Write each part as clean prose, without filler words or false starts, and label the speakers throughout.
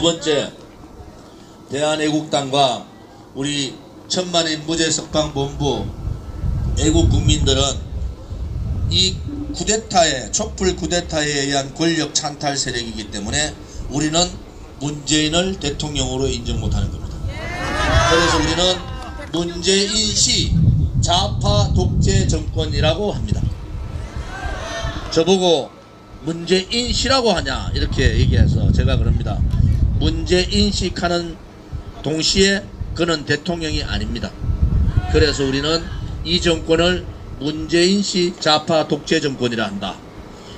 Speaker 1: 두 번째, 대한애국당과 우리 천만인 무죄석방본부 애국 국민들은 이 쿠데타에, 촛불 쿠데타에 의한 권력 찬탈 세력이기 때문에 우리는 문재인을 대통령으로 인정 못하는 겁니다. 그래서 우리는 문재인시 좌파 독재 정권이라고 합니다. 저보고 문재인시라고 하냐 이렇게 얘기해서 제가 그럽니다. 문재인식 하는 동시에 그는 대통령이 아닙니다. 그래서 우리는 이 정권을 문재인시 좌파 독재 정권이라 한다.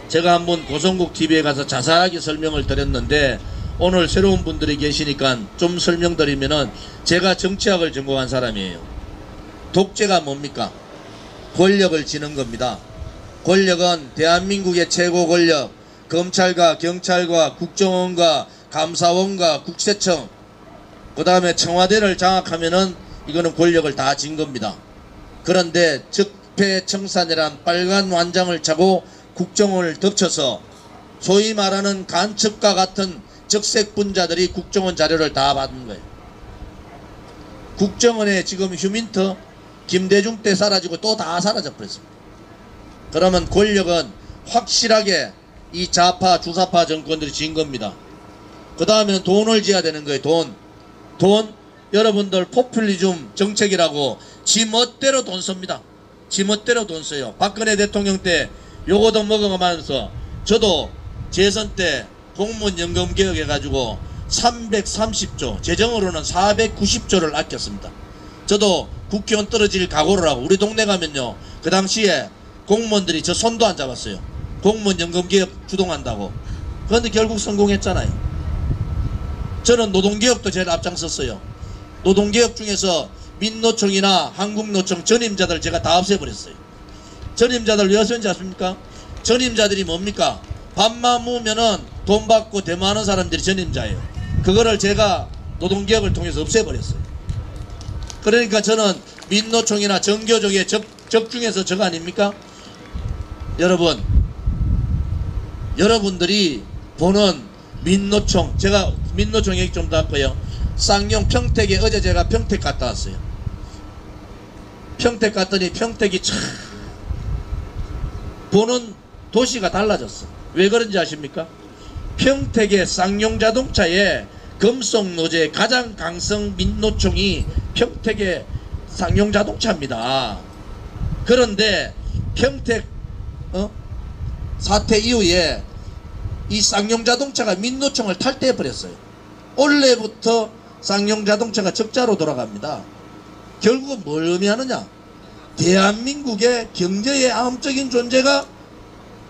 Speaker 1: 제가 한번 고성국 TV에 가서 자세하게 설명을 드렸는데 오늘 새로운 분들이 계시니까 좀 설명드리면은, 제가 정치학을 전공한 사람이에요. 독재가 뭡니까? 권력을 지는 겁니다. 권력은 대한민국의 최고 권력, 검찰과 경찰과 국정원과 감사원과 국세청, 그 다음에 청와대를 장악하면은 이거는 권력을 다 진 겁니다. 그런데 적폐청산이란 빨간 완장을 차고 국정원을 덮쳐서 소위 말하는 간첩과 같은 적색분자들이 국정원 자료를 다 받은 거예요. 국정원에 지금 휴민트 김대중 때 사라지고 또 다 사라져 버렸습니다. 그러면 권력은 확실하게 이 좌파 주사파 정권들이 진 겁니다. 그 다음에는 돈을 지어야 되는 거예요. 돈. 여러분들 포퓰리즘 정책이라고 지 멋대로 돈 씁니다. 지 멋대로 돈 써요. 박근혜 대통령 때 요거도 먹어가면서 저도 재선 때 공무원 연금 개혁해가지고 330조, 재정으로는 490조를 아꼈습니다. 저도 국회의원 떨어질 각오를 하고, 우리 동네 가면요, 그 당시에 공무원들이 저 손도 안 잡았어요. 공무원 연금 개혁 주동한다고. 그런데 결국 성공했잖아요. 저는 노동개혁도 제일 앞장섰어요. 노동개혁 중에서 민노총이나 한국노총 전임자들 제가 다 없애버렸어요. 전임자들 왜 없었는지 아십니까? 전임자들이 뭡니까? 밥만 모으면은 돈 받고 대모하는 사람들이 전임자예요. 그거를 제가 노동개혁을 통해서 없애버렸어요. 그러니까 저는 민노총이나 정교조의 적 중에서 적 아닙니까? 여러분들이 보는 민노총, 제가 민노총 얘기 좀 더 할거예요. 쌍용 평택에 어제 제가 평택 갔다 왔어요. 평택 갔더니 평택이 참 보는 도시가 달라졌어. 왜 그런지 아십니까? 평택의 쌍용자동차에 금속노조의 가장 강성 민노총이 평택의 쌍용자동차입니다. 그런데 평택 사태 이후에 이 쌍용자동차가 민노총을 탈퇴해버렸어요. 올해부터 쌍용자동차가 적자로 돌아갑니다. 결국은 뭘 의미하느냐? 대한민국의 경제의 암적인 존재가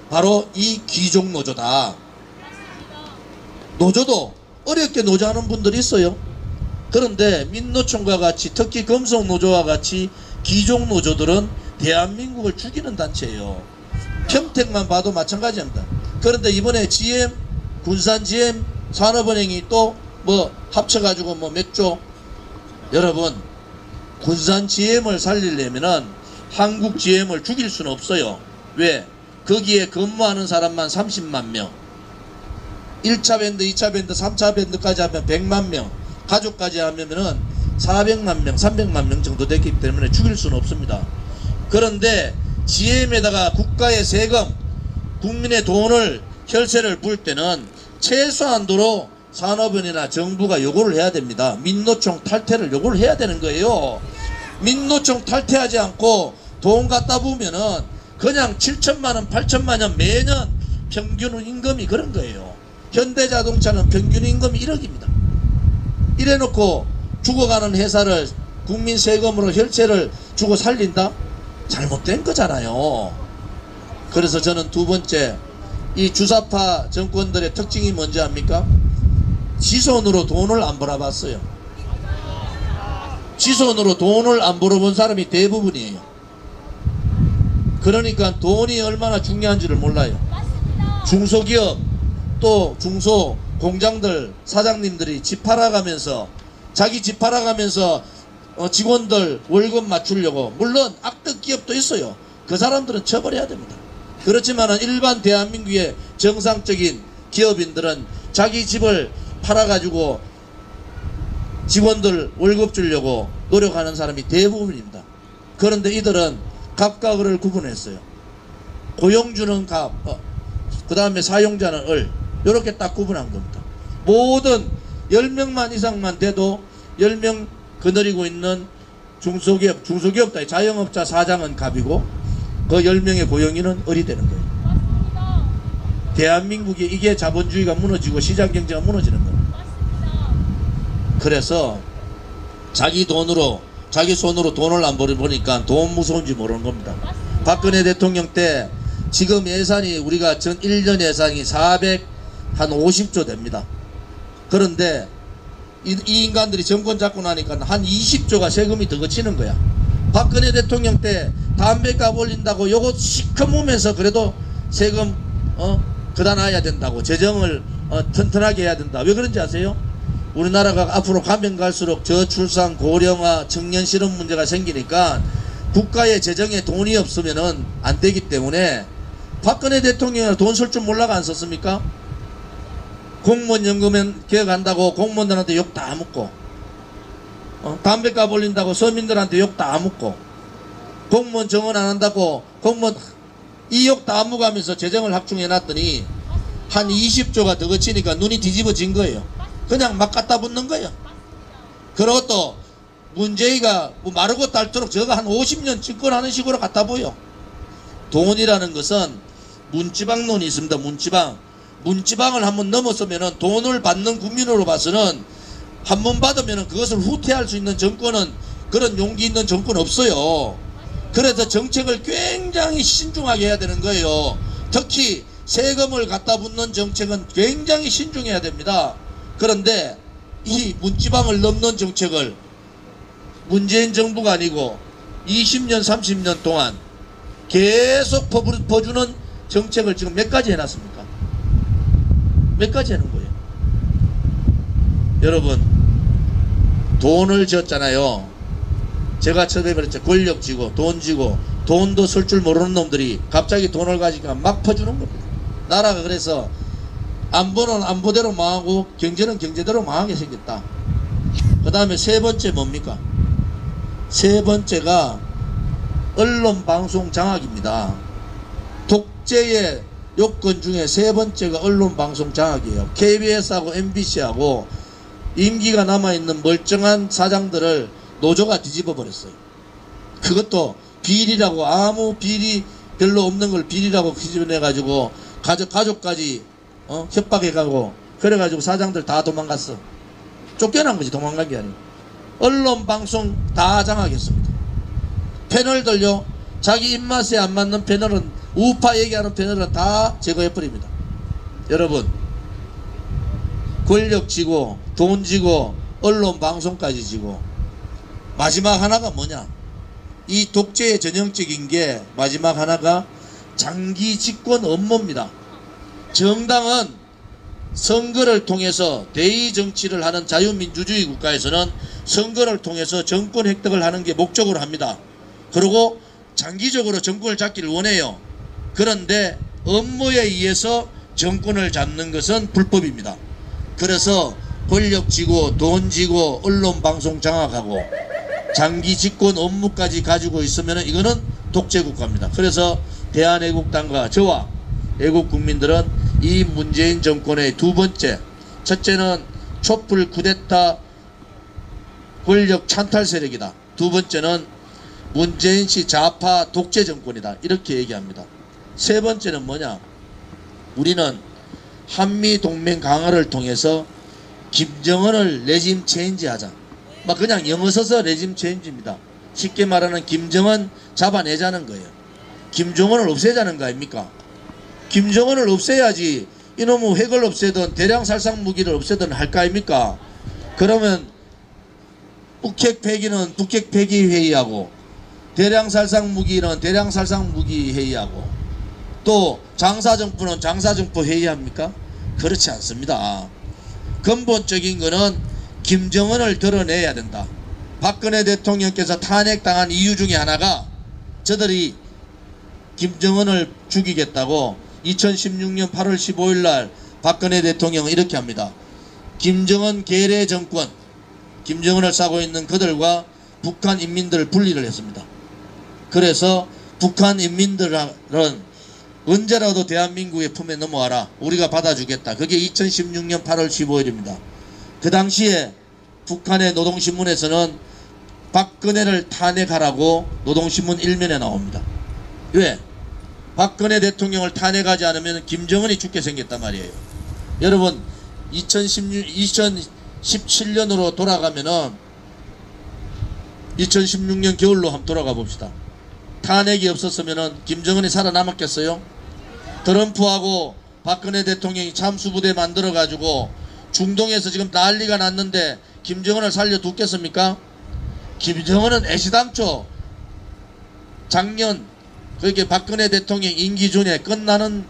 Speaker 1: 바로 이 귀족노조다. 노조도 어렵게 노조하는 분들이 있어요. 그런데 민노총과 같이, 특히 금속노조와 같이 귀족노조들은 대한민국을 죽이는 단체예요. 평택만 봐도 마찬가지입니다. 그런데 이번에 GM, 군산 GM, 산업은행이 또 뭐 합쳐가지고 뭐 몇 조. 여러분, 군산 GM을 살리려면은 한국 GM을 죽일 수는 없어요. 왜? 거기에 근무하는 사람만 30만 명, 1차 밴드, 2차 밴드, 3차 밴드까지 하면 100만 명, 가족까지 하면은 400만 명, 300만 명 정도 됐기 때문에 죽일 수는 없습니다. 그런데 GM에다가 국가의 세금, 국민의 돈을, 혈세를 부을 때는 최소한도로 산업은이나 정부가 요구를 해야 됩니다. 민노총 탈퇴를 요구를 해야 되는 거예요. 민노총 탈퇴하지 않고 돈 갖다 부으면은 그냥 7천만원, 8천만원 매년 평균 임금이 그런 거예요. 현대자동차는 평균 임금이 1억입니다. 이래놓고 죽어가는 회사를 국민 세금으로 혈세를 주고 살린다? 잘못된 거잖아요. 그래서 저는 두 번째, 이 주사파 정권들의 특징이 뭔지 압니까? 지손으로 돈을 안 벌어봤어요. 지손으로 돈을 안 벌어본 사람이 대부분이에요. 그러니까 돈이 얼마나 중요한지를 몰라요. 중소기업, 또 중소 공장들 사장님들이 집 팔아가면서, 자기 집 팔아가면서 직원들 월급 맞추려고, 물론 악덕 기업도 있어요. 그 사람들은 처벌해야 됩니다. 그렇지만 일반 대한민국의 정상적인 기업인들은 자기 집을 팔아가지고 직원들 월급 주려고 노력하는 사람이 대부분입니다. 그런데 이들은 갑과 을을 구분했어요. 고용주는 갑, 그 다음에 사용자는 을, 이렇게 딱 구분한 겁니다. 모든 10명만 이상만 돼도 10명 거느리고 있는 중소기업 자영업자 사장은 갑이고 그 10명의 고용인은 을이 되는 거예요.
Speaker 2: 맞습니다.
Speaker 1: 대한민국이 이게 자본주의가 무너지고 시장경제가 무너지는 거예요.
Speaker 2: 맞습니다.
Speaker 1: 그래서 자기 돈으로 자기 손으로 돈을 안 벌어보니까 돈 무서운지 모르는 겁니다.
Speaker 2: 맞습니다.
Speaker 1: 박근혜 대통령 때 지금 예산이 우리가 전 1년 예산이 450조 됩니다. 그런데 이 인간들이 정권 잡고 나니까 한 20조가 세금이 더 거치는 거야. 박근혜 대통령 때 담배값 올린다고 요거 시커매면서 그래도 세금 걷어놔야 된다고, 재정을 튼튼하게 해야 된다. 왜 그런지 아세요? 우리나라가 앞으로 가면 갈수록 저출산, 고령화, 청년 실업 문제가 생기니까 국가의 재정에 돈이 없으면은 안 되기 때문에 박근혜 대통령은 돈 쓸 줄 몰라가 안 썼습니까? 공무원 연금 개혁한다고 공무원들한테 욕 다 먹고, 담배값 올린다고 서민들한테 욕 다 먹고, 공무원 정원 안 한다고 공무원 이 욕 다 먹으면서 재정을 확충해 놨더니 한 20조가 더 거치니까 눈이 뒤집어진 거예요. 그냥 막 갖다 붙는 거예요. 그리고 또 문재인가 뭐 마르고 닳도록 저거 한 50년 집권하는 식으로 갖다 보여. 돈이라는 것은 문지방론이 있습니다. 문지방을 한번 넘었으면은 돈을 받는 국민으로 봐서는 한 번 받으면은 그것을 후퇴할 수 있는 정권은, 그런 용기 있는 정권 없어요. 그래서 정책을 굉장히 신중하게 해야 되는 거예요. 특히 세금을 갖다 붙는 정책은 굉장히 신중해야 됩니다. 그런데 이 문지방을 넘는 정책을 문재인 정부가 아니고 20년 30년 동안 계속 퍼주는 정책을 지금 몇 가지 해놨습니까? 몇 가지 하는 거예요. 여러분, 돈을 졌잖아요. 제가 처음에 그랬죠. 권력 쥐고 돈 쥐고 돈도 쓸 줄 모르는 놈들이 갑자기 돈을 가지니까 막 퍼주는 겁니다. 나라가 그래서 안보는 안보대로 망하고 경제는 경제대로 망하게 생겼다. 그 다음에 세 번째 뭡니까? 세 번째가 언론 방송 장악입니다. 독재의 요건 중에 세 번째가 언론 방송 장악이에요. KBS하고 MBC하고 임기가 남아있는 멀쩡한 사장들을 노조가 뒤집어 버렸어요. 그것도 비리라고, 아무 비리 별로 없는 걸 비리라고 뒤집어내 가지고 가족까지 협박해가고 그래가지고 사장들 다 도망갔어. 쫓겨난 거지, 도망간 게 아니고. 언론 방송 다 장악했습니다. 패널들요, 자기 입맛에 안 맞는 패널은, 우파 얘기하는 패널은 다 제거해버립니다. 여러분, 권력 쥐고 돈 쥐고 언론 방송까지 쥐고 마지막 하나가 뭐냐? 이 독재의 전형적인 게 마지막 하나가 장기 집권 업무입니다. 정당은 선거를 통해서 대의 정치를 하는 자유민주주의 국가에서는 선거를 통해서 정권 획득을 하는 게 목적으로 합니다. 그리고 장기적으로 정권을 잡기를 원해요. 그런데 업무에 의해서 정권을 잡는 것은 불법입니다. 그래서 권력 쥐고 돈 쥐고 언론 방송 장악하고 장기 집권 업무까지 가지고 있으면 이거는 독재국가입니다. 그래서 대한애국당과 저와 애국 국민들은 이 문재인 정권의 두 번째, 첫째는 촛불 쿠데타 권력 찬탈 세력이다. 두 번째는 문재인씨 좌파 독재 정권이다. 이렇게 얘기합니다. 세 번째는 뭐냐? 우리는 한미동맹 강화를 통해서 김정은을 레짐 체인지 하자. 막 그냥 영어 써서 레짐 체인지입니다. 쉽게 말하는 김정은 잡아내자는 거예요. 김정은을 없애자는 거 아닙니까? 김정은을 없애야지 이놈의 핵을 없애든 대량 살상 무기를 없애든 할 거 아닙니까? 그러면 북핵 폐기는 북핵 폐기 회의하고 대량 살상 무기는 대량 살상 무기 회의하고 또 장사정부는 장사정부 회의합니까? 그렇지 않습니다. 근본적인 거는 김정은을 드러내야 된다. 박근혜 대통령께서 탄핵당한 이유 중에 하나가 저들이 김정은을 죽이겠다고 2016년 8월 15일 날 박근혜 대통령은 이렇게 합니다. 김정은 계래 정권, 김정은을 싸고 있는 그들과 북한 인민들을 분리를 했습니다. 그래서 북한 인민들은 언제라도 대한민국의 품에 넘어와라. 우리가 받아주겠다. 그게 2016년 8월 15일입니다. 그 당시에 북한의 노동신문에서는 박근혜를 탄핵하라고 노동신문 1면에 나옵니다. 왜? 박근혜 대통령을 탄핵하지 않으면 김정은이 죽게 생겼단 말이에요. 여러분 2017년으로 돌아가면은 2016년 겨울로 한번 돌아가 봅시다. 탄핵이 없었으면은 김정은이 살아남았겠어요? 트럼프하고 박근혜 대통령이 참수부대 만들어 가지고 중동에서 지금 난리가 났는데 김정은을 살려두겠습니까? 김정은은 애시당초 작년 그렇게 박근혜 대통령 임기 전에 끝나는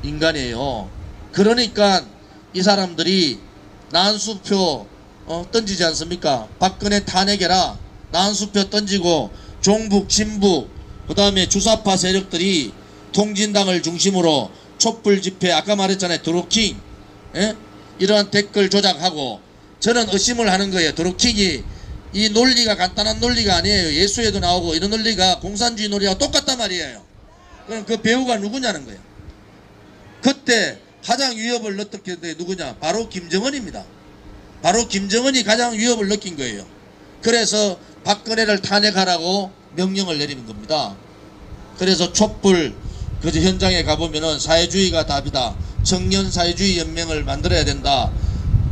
Speaker 1: 인간이에요. 그러니까 이 사람들이 난수표 던지지 않습니까? 박근혜 탄핵해라. 난수표 던지고 종북, 진북, 그 다음에 주사파 세력들이 통진당을 중심으로 촛불 집회, 아까 말했잖아요. 드루킹, 이러한 댓글 조작하고, 저는 의심을 하는 거예요. 드루킹이 이 논리가 간단한 논리가 아니에요. 예수에도 나오고 이런 논리가 공산주의 논리와 똑같단 말이에요. 그럼 그 배우가 누구냐는 거예요. 그때 가장 위협을 느꼈던 게 누구냐? 바로 김정은입니다. 바로 김정은이 가장 위협을 느낀 거예요. 그래서 박근혜를 탄핵하라고 명령을 내리는 겁니다. 그래서 촛불 그 현장에 가보면은 사회주의가 답이다. 청년 사회주의 연맹을 만들어야 된다.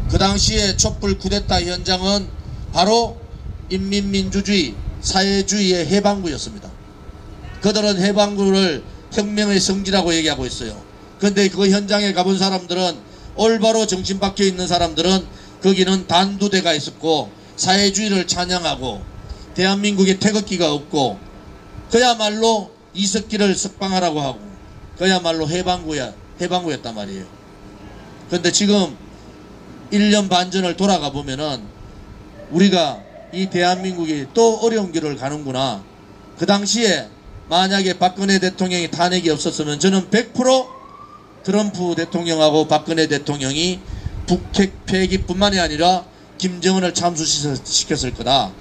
Speaker 1: 그 당시에 촛불 쿠데타 현장은 바로 인민민주주의 사회주의의 해방구였습니다. 그들은 해방구를 혁명의 성지라고 얘기하고 있어요. 근데 그 현장에 가본 사람들은, 올바로 정신 박혀 있는 사람들은 거기는 단두대가 있었고 사회주의를 찬양하고 대한민국에 태극기가 없고 그야말로 이석기를 석방하라고 하고 그야말로 해방구였단 말이에요. 근데 지금 1년 반 전을 돌아가 보면은 우리가 이 대한민국이 또 어려운 길을 가는구나. 그 당시에 만약에 박근혜 대통령이 탄핵이 없었으면 저는 100% 트럼프 대통령하고 박근혜 대통령이 북핵 폐기뿐만이 아니라 김정은을 참수시켰을 거다.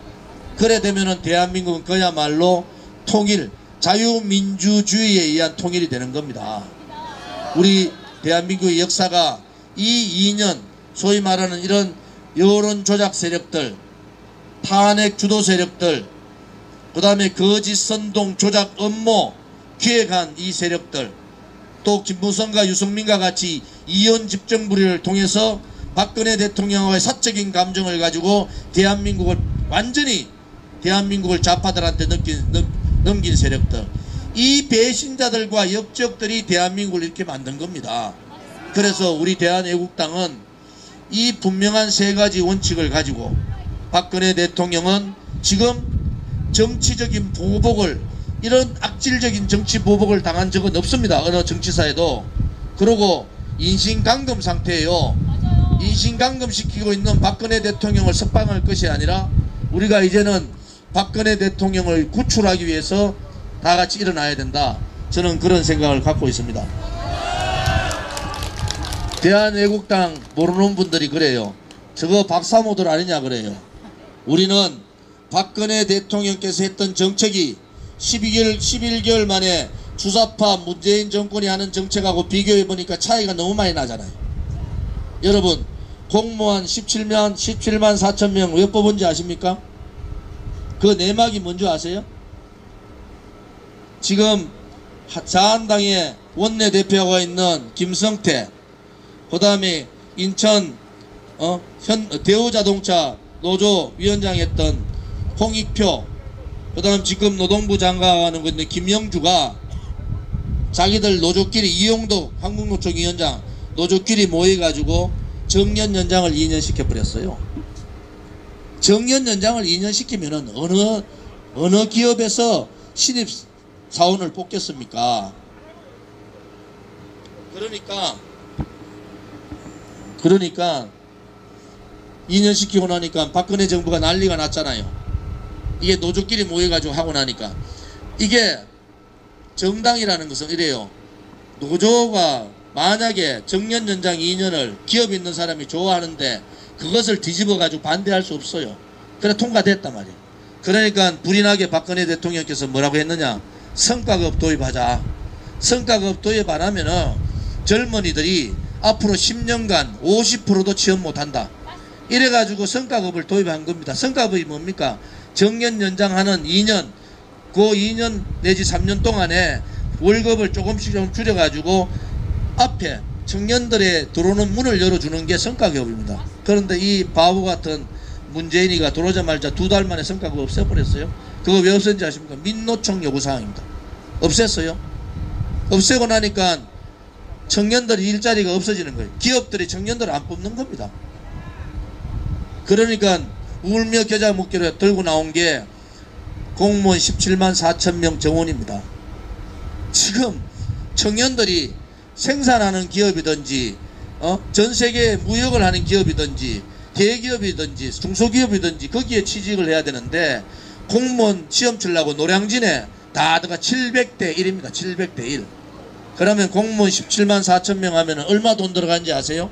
Speaker 1: 그래 되면은 대한민국은 그야말로 통일, 자유민주주의에 의한 통일이 되는 겁니다. 우리 대한민국의 역사가 이 2년 소위 말하는 이런 여론 조작 세력들, 탄핵 주도 세력들, 그 다음에 거짓 선동 조작 업무 기획한 이 세력들, 또 김무성과 유승민과 같이 이혼 집정부리를 통해서 박근혜 대통령과의 사적인 감정을 가지고 대한민국을 완전히 대한민국을 좌파들한테 넘긴 세력들, 이 배신자들과 역적들이 대한민국을 이렇게 만든 겁니다. 그래서 우리 대한애국당은 이 분명한 세 가지 원칙을 가지고 박근혜 대통령은 지금 정치적인 보복을, 이런 악질적인 정치 보복을 당한 적은 없습니다. 어느 정치사에도. 그리고 인신강금 상태예요. 인신강금 시키고 있는 박근혜 대통령을 석방할 것이 아니라 우리가 이제는 박근혜 대통령을 구출하기 위해서 다 같이 일어나야 된다. 저는 그런 생각을 갖고 있습니다. 대한애국당 모르는 분들이 그래요. 저거 박사모들 아니냐 그래요. 우리는 박근혜 대통령께서 했던 정책이 11개월 만에 주사파 문재인 정권이 하는 정책하고 비교해 보니까 차이가 너무 많이 나잖아요. 여러분, 공무원 17만 4천 명 왜 뽑은지 아십니까? 그 내막이 뭔지 아세요? 지금 자한당의 원내대표가 있는 김성태, 그 다음에 인천 대우자동차 노조 위원장 했던 홍익표, 그 다음 지금 노동부 장관하는 건데 김영주가 자기들 노조끼리, 이용덕 한국노총 위원장 노조끼리 모여가지고 정년 연장을 2년 시켜버렸어요. 정년 연장을 2년 시키면은 어느 기업에서 신입 사원을 뽑겠습니까? 그러니까 2년 시키고 나니까 박근혜 정부가 난리가 났잖아요. 이게 노조끼리 모여가지고 하고 나니까. 이게 정당이라는 것은 이래요. 노조가 만약에 정년 연장 2년을 기업에 있는 사람이 좋아하는데 그것을 뒤집어 가지고 반대할 수 없어요. 그래 통과됐단 말이에요. 그러니까 불이 나게 박근혜 대통령께서 뭐라고 했느냐, 성과급 도입하자. 성과급 도입 안 하면은 젊은이들이 앞으로 10년간 50%도 취업 못한다. 이래가지고 성과급을 도입한 겁니다. 성과급이 뭡니까? 정년 연장하는 2년, 그 2년 내지 3년 동안에 월급을 조금씩 좀 줄여가지고 앞에 청년들의 들어오는 문을 열어주는 게 성과급입니다. 그런데 이 바보 같은 문재인이가 들어오자마자 2달 만에 성과급 없애버렸어요. 그거 왜 없앤지 아십니까? 민노총 요구사항입니다. 없앴어요. 없애고 나니까 청년들이 일자리가 없어지는 거예요. 기업들이 청년들을 안 뽑는 겁니다. 그러니까 울며 겨자 먹기로 들고 나온 게 공무원 17만 4천 명 정원입니다. 지금 청년들이 생산하는 기업이든지 전 세계에 무역을 하는 기업이든지 대기업이든지 중소기업이든지 거기에 취직을 해야 되는데 공무원 시험 치려고 노량진에 다 들어가 700대 1입니다. 700대 1. 그러면 공무원 17만 4천 명 하면 얼마 돈 들어가는지 아세요?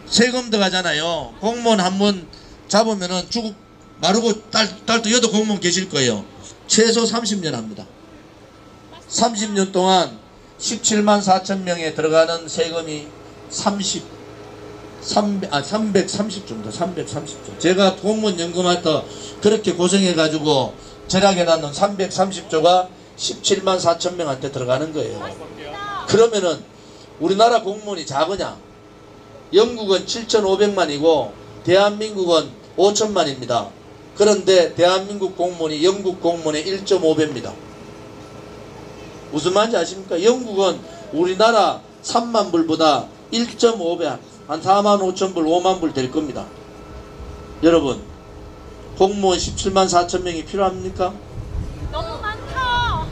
Speaker 1: 세금 들어가잖아요. 공무원 한번 잡으면은 죽 마르고 딸도 여도 공무원 계실 거예요. 최소 30년 합니다. 30년 동안 17만 4천 명에 들어가는 세금이 330조입니다. 330조. 제가 공무원 연금할 때 그렇게 고생해가지고 절약해놨는 330조가 17만 4천 명한테 들어가는 거예요. 그러면은 우리나라 공무원이 작으냐? 영국은 7,500만이고 대한민국은 5천만입니다. 그런데 대한민국 공무원이 영국 공무원의 1.5배입니다. 무슨 말인지 아십니까? 영국은 우리나라 3만 불보다 1.5배, 한 4만 5천 불, 5만 불 될 겁니다. 여러분, 공무원 17만 4천 명이 필요합니까?
Speaker 2: 너무 많다.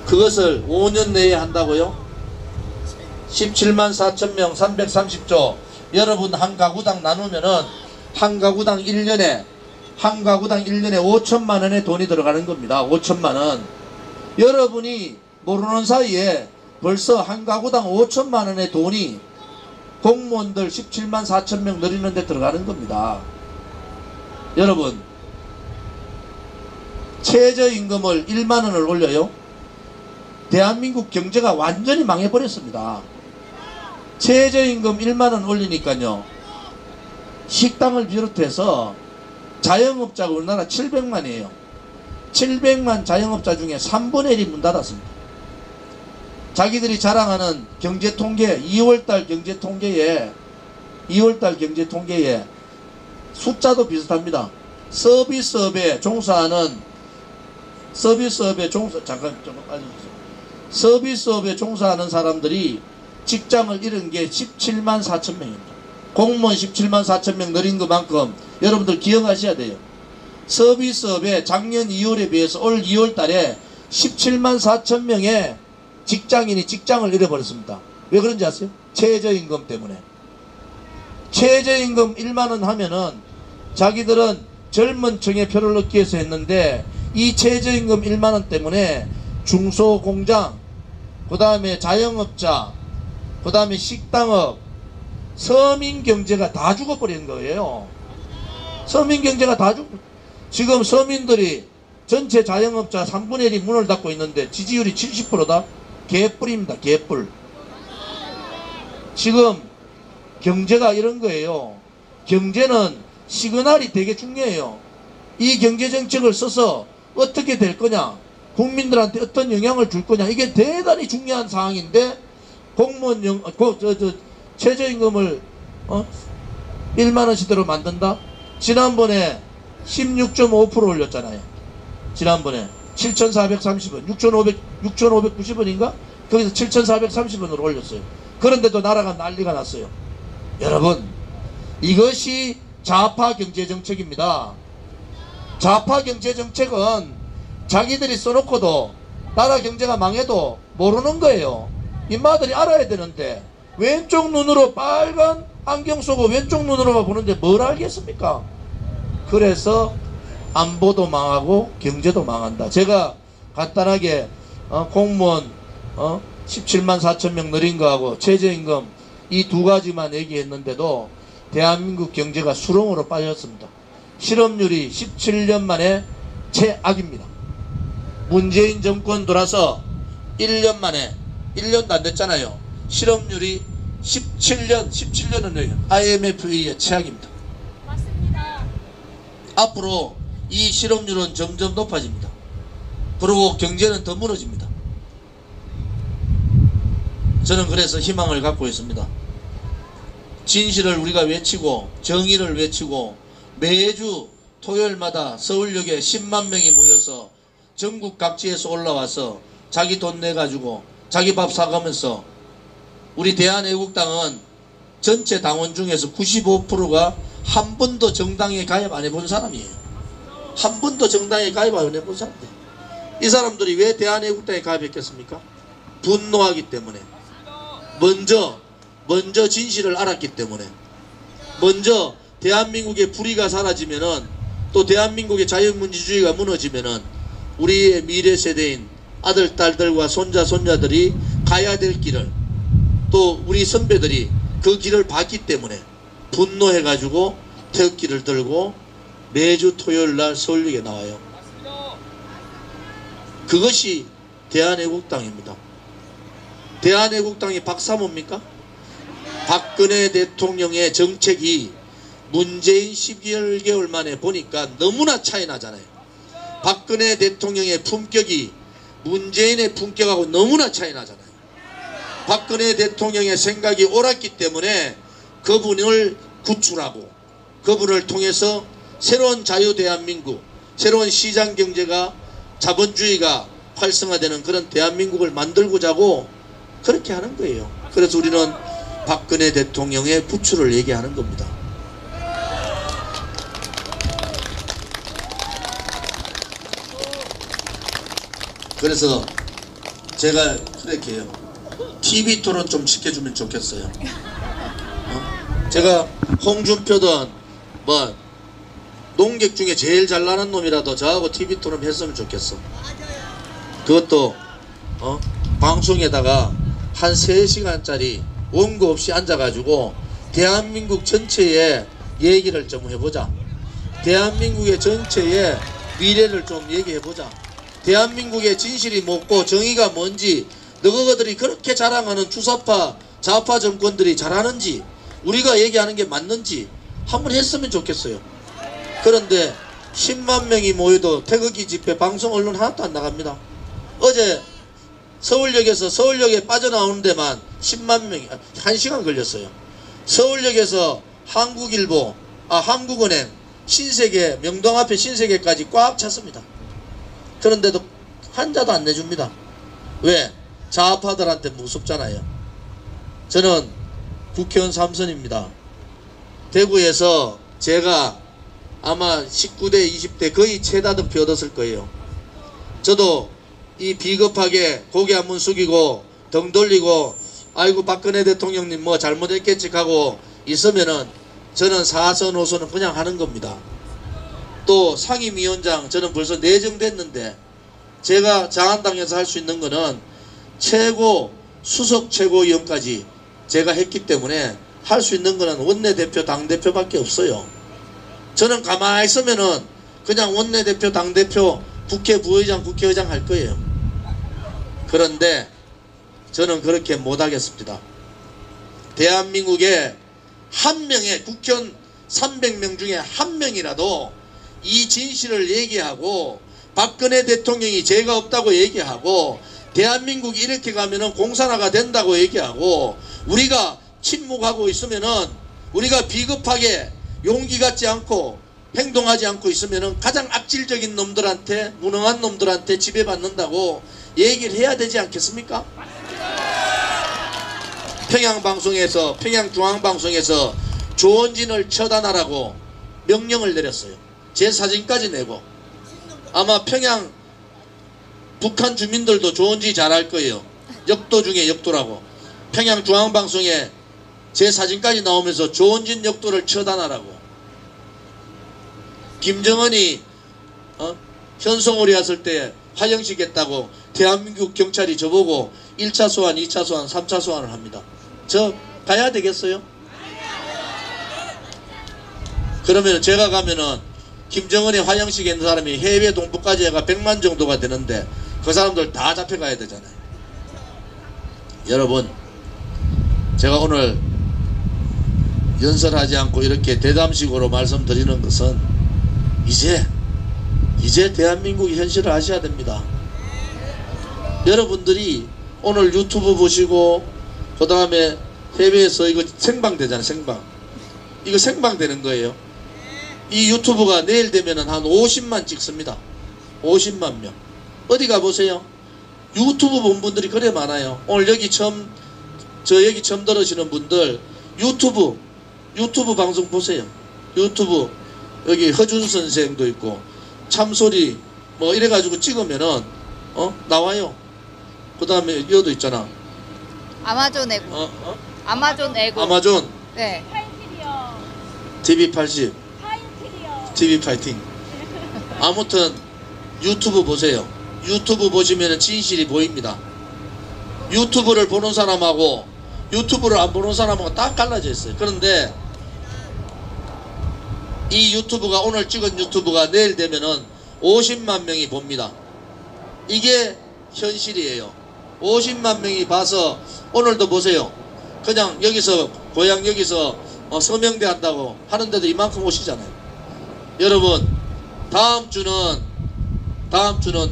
Speaker 1: 그것을 5년 내에 한다고요? 17만 4천 명 330조. 여러분 한 가구당 나누면은 한 가구당 1년에 5천만 원의 돈이 들어가는 겁니다. 5천만 원. 여러분이 모르는 사이에 벌써 한 가구당 5천만 원의 돈이 공무원들 17만 4천 명 늘리는 데 들어가는 겁니다. 여러분, 최저임금을 1만 원을 올려요? 대한민국 경제가 완전히 망해버렸습니다. 최저임금 1만 원 올리니까요, 식당을 비롯해서 자영업자가 우리나라 700만이에요. 700만 자영업자 중에 3분의 1이 문 닫았습니다. 자기들이 자랑하는 경제통계, 2월달 경제통계에 숫자도 비슷합니다. 서비스업에 종사하는 사람들이 직장을 잃은 게 17만 4천 명입니다. 공무원 17만 4천 명 늘린 것만큼 여러분들 기억하셔야 돼요. 서비스업에 작년 2월에 비해서 올 2월 달에 17만 4천 명의 직장인이 직장을 잃어버렸습니다. 왜 그런지 아세요? 최저임금 때문에. 최저임금 1만 원 하면은 자기들은 젊은 층의 표를 얻기 위해서 했는데 이 최저임금 1만 원 때문에 중소공장, 그 다음에 자영업자, 그 다음에 식당업, 서민경제가 다 죽어버린 거예요. 서민경제가 다 지금 서민들이 전체 자영업자 3분의 1이 문을 닫고 있는데 지지율이 70%다? 개뿔입니다. 개뿔. 지금 경제가 이런 거예요. 경제는 시그널이 되게 중요해요. 이 경제정책을 써서 어떻게 될 거냐, 국민들한테 어떤 영향을 줄 거냐, 이게 대단히 중요한 사항인데 공무원 최저임금을 1만원시대로 만든다? 지난번에 16.5% 올렸잖아요. 지난번에 7,430원, 6,590원인가? 거기서 7,430원으로 올렸어요. 그런데도 나라가 난리가 났어요. 여러분, 이것이 좌파 경제정책입니다. 좌파 경제정책은 자기들이 써놓고도 나라 경제가 망해도 모르는 거예요. 인마들이 알아야 되는데 왼쪽 눈으로, 빨간 안경 쓰고 왼쪽 눈으로만 보는데 뭘 알겠습니까? 그래서 안보도 망하고 경제도 망한다. 제가 간단하게 공무원 17만 4천 명 늘린 거하고 최저임금 이 두 가지만 얘기했는데도 대한민국 경제가 수렁으로 빠졌습니다. 실업률이 17년 만에 최악입니다. 문재인 정권 돌아서 1년 만에 1년도 안 됐잖아요. 실업률이 17년은 IMF의 최악입니다.
Speaker 2: 맞습니다.
Speaker 1: 앞으로 이 실업률은 점점 높아집니다. 그리고 경제는 더 무너집니다. 저는 그래서 희망을 갖고 있습니다. 진실을 우리가 외치고 정의를 외치고 매주 토요일마다 서울역에 10만 명이 모여서 전국 각지에서 올라와서 자기 돈 내가지고 자기 밥 사가면서 우리 대한애국당은 전체 당원 중에서 95%가 한 번도 정당에 가입 안 해본 사람이에요. 한 번도 정당에 가입 안 해본 사람이에요. 이 사람들이 왜 대한애국당에 가입했겠습니까? 분노하기 때문에, 먼저 진실을 알았기 때문에, 먼저 대한민국의 불의가 사라지면은, 또 대한민국의 자유민주주의가 무너지면은 우리의 미래 세대인 아들, 딸들과 손자, 손자들이 가야 될 길을, 또 우리 선배들이 그 길을 봤기 때문에 분노해가지고 태극기를 들고 매주 토요일날 서울역에 나와요. 그것이 대한애국당입니다. 대한애국당이 박사모입니까? 박근혜 대통령의 정책이 문재인 12개월 만에 보니까 너무나 차이 나잖아요. 박근혜 대통령의 품격이 문재인의 품격하고 너무나 차이 나잖아요. 박근혜 대통령의 생각이 옳았기 때문에 그분을 구출하고 그분을 통해서 새로운 자유대한민국, 새로운 시장경제가, 자본주의가 활성화되는 그런 대한민국을 만들고자 하고 그렇게 하는 거예요. 그래서 우리는 박근혜 대통령의 구출을 얘기하는 겁니다. 그래서 제가 그렇게 해요. TV 토론 좀 지켜주면 좋겠어요. 제가 홍준표든 뭐 농객 중에 제일 잘 나는 놈이라도 저하고 TV 토론 했으면 좋겠어. 그것도 방송에다가 한 3시간짜리 원고 없이 앉아가지고 대한민국 전체의 얘기를 좀 해보자. 대한민국의 전체의 미래를 좀 얘기해보자. 대한민국의 진실이 뭐고 정의가 뭔지, 너희들이 그렇게 자랑하는 주사파 좌파 정권들이 잘하는지, 우리가 얘기하는 게 맞는지 한번 했으면 좋겠어요. 그런데 10만 명이 모여도 태극기 집회 방송 언론 하나도 안 나갑니다. 어제 서울역에서 서울역에 빠져나오는 데만 10만 명이 1시간 걸렸어요. 서울역에서 한국일보, 한국은행, 신세계, 명동 앞에 신세계까지 꽉 찼습니다. 그런데도 한자도 안 내줍니다. 왜? 좌파들한테 무섭잖아요. 저는 국회의원 3선입니다. 대구에서 제가 아마 19대 20대 거의 최다 득표 얻었을 거예요. 저도 이 비겁하게 고개 한번 숙이고 등 돌리고 아이고 박근혜 대통령님 뭐 잘못했겠지 하고 있으면은 저는 4선 5선은 그냥 하는 겁니다. 또 상임위원장 저는 벌써 내정됐는데 제가 자한당에서 할 수 있는 거는 최고 수석 최고위원까지 제가 했기 때문에 할 수 있는 거는 원내대표 당대표밖에 없어요. 저는 가만히 있으면은 그냥 원내대표 당대표 국회 부의장 국회의장 할 거예요. 그런데 저는 그렇게 못하겠습니다. 대한민국에 한 명의 국회의원 300명 중에 한 명이라도 이 진실을 얘기하고 박근혜 대통령이 죄가 없다고 얘기하고 대한민국이 이렇게 가면은 공산화가 된다고 얘기하고 우리가 침묵하고 있으면은 우리가 비겁하게 용기 갖지 않고 행동하지 않고 있으면은 가장 악질적인 놈들한테 무능한 놈들한테 지배받는다고 얘기를 해야 되지 않겠습니까? 평양방송에서 평양중앙방송에서 조원진을 처단하라고 명령을 내렸어요. 제 사진까지 내고 아마 평양 북한 주민들도 조원진이 잘할 거예요. 역도 중에 역도라고 평양중앙방송에 제 사진까지 나오면서 조원진 역도를 처단하라고. 김정은이 현송월이 왔을 때 화형식 했다고 대한민국 경찰이 저보고 1차 소환, 2차 소환, 3차 소환을 합니다. 저 가야 되겠어요? 그러면 제가 가면은 김정은의 화형식에 있는 사람이 해외 동포까지 해가 100만 정도가 되는데 그 사람들 다 잡혀가야 되잖아요. 여러분, 제가 오늘 연설하지 않고 이렇게 대담식으로 말씀드리는 것은 이제 대한민국이 현실을 아셔야 됩니다. 여러분들이 오늘 유튜브 보시고 그 다음에 해외에서 이거 생방되잖아요. 생방. 이거 생방되는 거예요. 이 유튜브가 내일 되면은 한 50만 찍습니다. 50만 명. 어디 가보세요. 유튜브 본 분들이 그래 많아요. 오늘 여기 처음 들으시는 분들 유튜브 방송 보세요. 유튜브 여기 허준 선생도 있고 참소리 뭐 이래가지고 찍으면은 나와요. 그 다음에 여도 있잖아.
Speaker 3: 아마존 에고. 아마존 에고.
Speaker 1: 아마존.
Speaker 3: 네.
Speaker 2: 파인트리어.
Speaker 1: TV80.
Speaker 2: 파인트리어.
Speaker 1: TV 파이팅. 아무튼 유튜브 보세요. 유튜브 보시면 진실이 보입니다. 유튜브를 보는 사람하고 유튜브를 안 보는 사람하고 딱 갈라져 있어요. 그런데 이 유튜브가 오늘 찍은 유튜브가 내일 되면은 50만 명이 봅니다. 이게 현실이에요. 50만 명이 봐서 오늘도 보세요. 그냥 여기서 고향 여기서 서명대 한다고 하는데도 이만큼 오시잖아요. 여러분, 다음 주는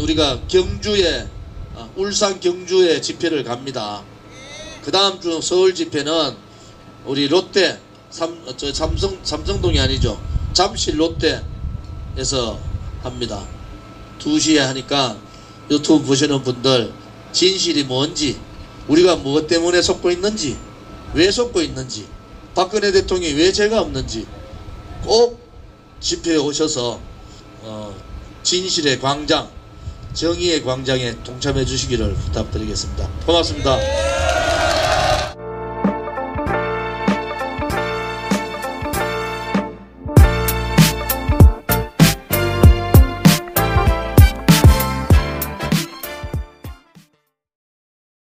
Speaker 1: 우리가 경주에 울산 경주에 집회를 갑니다. 그 다음 주 서울 집회는 우리 롯데 삼성동이 아니죠. 잠실 롯데에서 합니다. 2시에 하니까 유튜브 보시는 분들 진실이 뭔지, 우리가 무엇 때문에 속고 있는지, 왜 속고 있는지, 박근혜 대통령이 왜 죄가 없는지 꼭 집회에 오셔서 진실의 광장, 정의의 광장에 동참해 주시기를 부탁드리겠습니다. 고맙습니다.